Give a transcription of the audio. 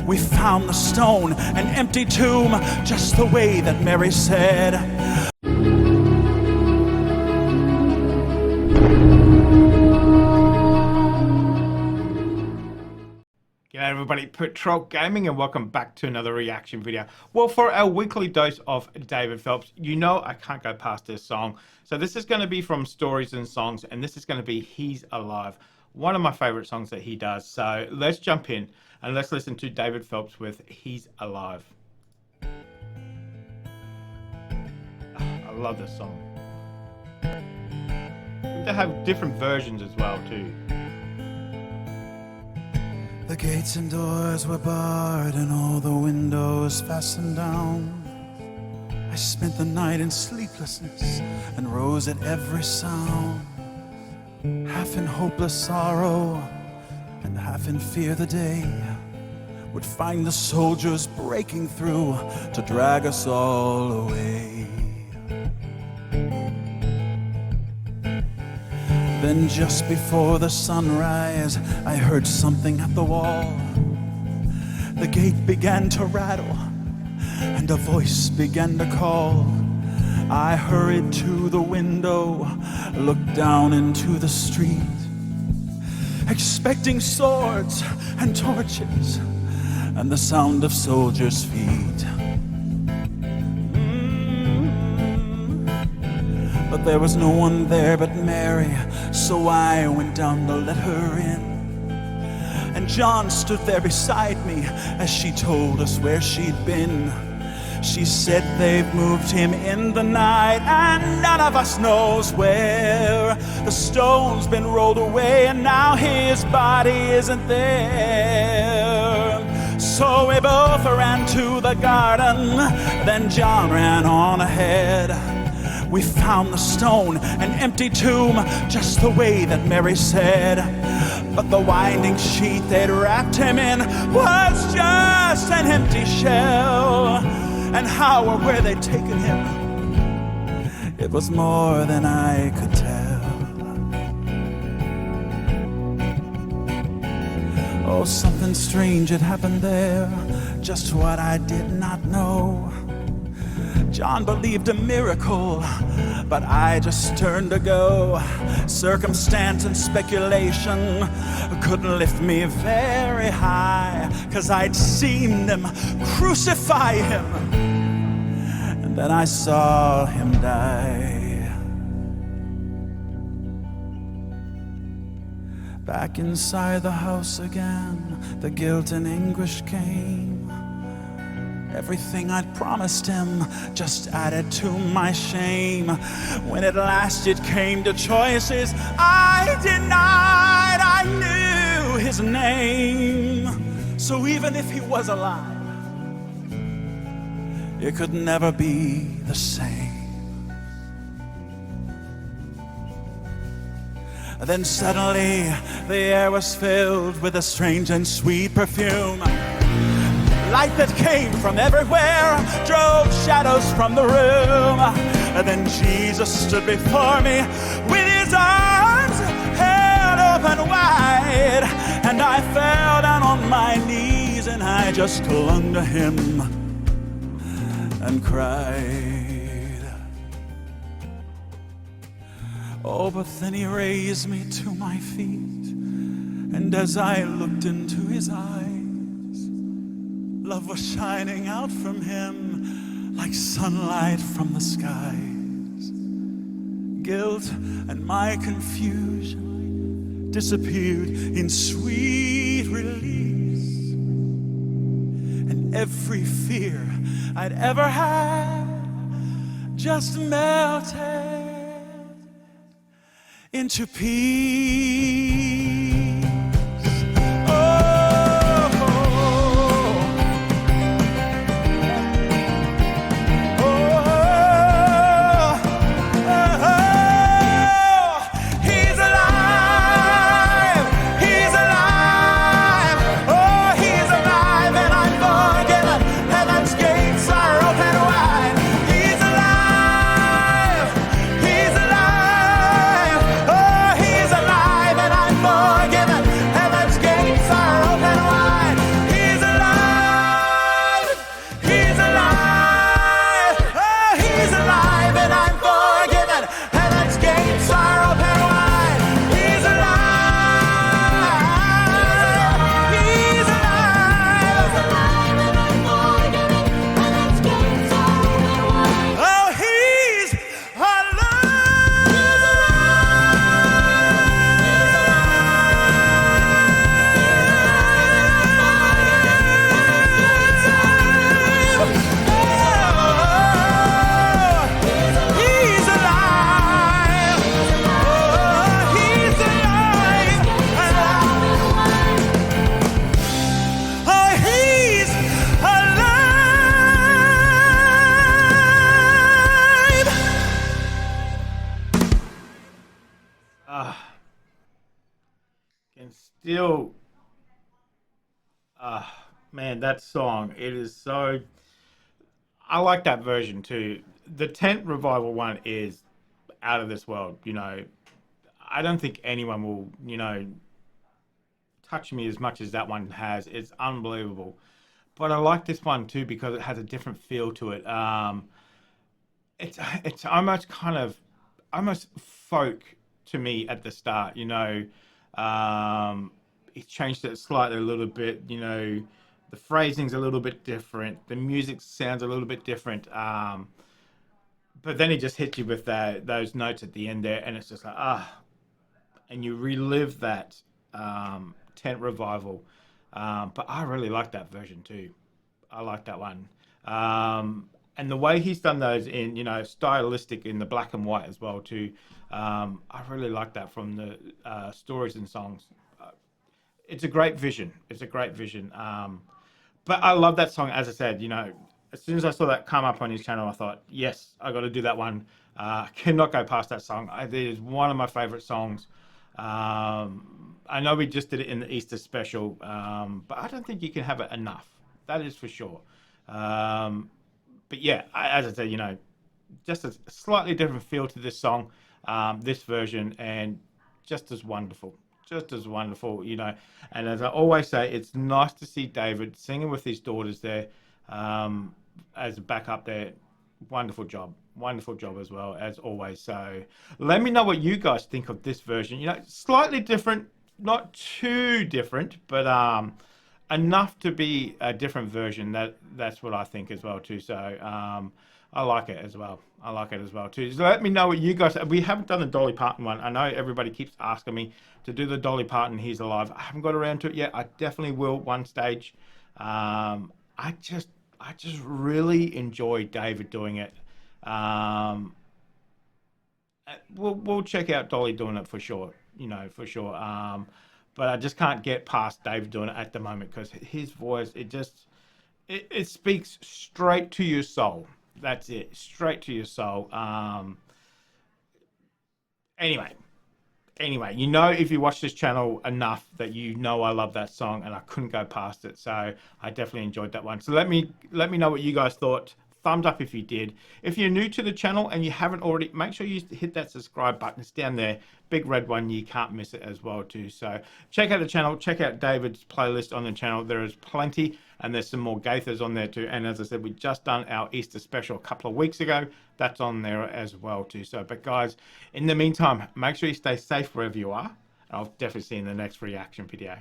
We found the stone, an empty tomb, just the way that Mary said. G'day everybody, Patrol Gaming, and welcome back to another reaction video. Well, for our weekly dose of David Phelps, you know I can't go past this song. So this is going to be from Stories and Songs, and this is going to be He's Alive, one of my favorite songs that he does. So let's jump in and let's listen to David Phelps with He's Alive. I love this song. They have different versions as well too. The gates and doors were barred and all the windows fastened down. I spent the night in sleeplessness and rose at every sound, half in hopeless sorrow and half in fear the day would find the soldiers breaking through to drag us all away. Then just before the sunrise, I heard something at the wall. The gate began to rattle, and a voice began to call. I hurried to the window, looked down into the street, expecting swords and torches and the sound of soldiers' feet. But there was no one there but Mary, so I went down to let her in. And John stood there beside me as she told us where she'd been. She said they've moved him in the night and none of us knows where. The stone's been rolled away and now his body isn't there. So we both ran to the garden, then John ran on ahead. We found the stone, an empty tomb, just the way that Mary said. But the winding sheet they'd wrapped him in was just an empty shell. And how or where they'd taken him, it was more than I could tell. Oh, something strange had happened there, just what I did not know. John believed a miracle, but I just turned to go. Circumstance and speculation couldn't lift me very high, 'cause I'd seen them crucify him, and then I saw him die. Back inside the house again, the guilt and anguish came. Everything I'd promised him just added to my shame. When at last it came to choices, I denied I knew his name. So even if he was alive, it could never be the same. Then suddenly the air was filled with a strange and sweet perfume. Light that came from everywhere drove shadows from the room. And then Jesus stood before me with his arms held open wide. And I fell down on my knees and I just clung to him and cried. Oh, but then he raised me to my feet, and as I looked into his eyes, love was shining out from him like sunlight from the skies. Guilt and my confusion disappeared in sweet release, and every fear I'd ever had just melted into peace. still, uh, man, that song, it is so, I like that version too. The Tent Revival one is out of this world, you know. I don't think anyone will, you know, touch me as much as that one has. It's unbelievable. But I like this one too because it has a different feel to it. It's almost kind of almost folk to me at the start. You know, he's changed it slightly a little bit. You know, the phrasing's a little bit different. The music sounds a little bit different. But then he just hits you with those notes at the end there, and it's just like and you relive that tent revival. But I really like that version too. I like that one. And the way he's done those in, you know, stylistic in the black and white as well too. I really like that from the stories and songs. It's a great vision. It's a great vision. But I love that song. As I said, you know, as soon as I saw that come up on his channel, I thought, yes, I got to do that one. Cannot go past that song. It is one of my favorite songs. I know we just did it in the Easter special, but I don't think you can have it enough. That is for sure. But yeah, as I said, you know, just a slightly different feel to this song, this version, and just as wonderful. Just as wonderful, you know. And as I always say, it's nice to see David singing with his daughters there as a backup there. Wonderful job as well, as always. So let me know what you guys think of this version. You know, slightly different, not too different, but enough to be a different version. That's what I think as well too. So I like it as well. I like it as well too. So let me know what you guys. We haven't done the Dolly Parton one. I know everybody keeps asking me to do the Dolly Parton He's Alive. I haven't got around to it yet. I definitely will one stage. I just really enjoy David doing it. We'll check out Dolly doing it for sure. You know, for sure. But I just can't get past David doing it at the moment because his voice, it speaks straight to your soul. That's it, straight to your soul. Anyway, you know, if you watch this channel enough that you know I love that song and I couldn't go past it. So I definitely enjoyed that one. So let me know what you guys thought. Thumbs up if you did. If you're new to the channel and you haven't already, make sure you hit that subscribe button. It's down there, big red one. You can't miss it as well too. So check out the channel, check out David's playlist on the channel. There is plenty, and there's some more Gaithers on there too. And as I said, we just done our Easter special a couple of weeks ago. That's on there as well too. So, but guys, in the meantime, make sure you stay safe wherever you are. I'll definitely see you in the next reaction video.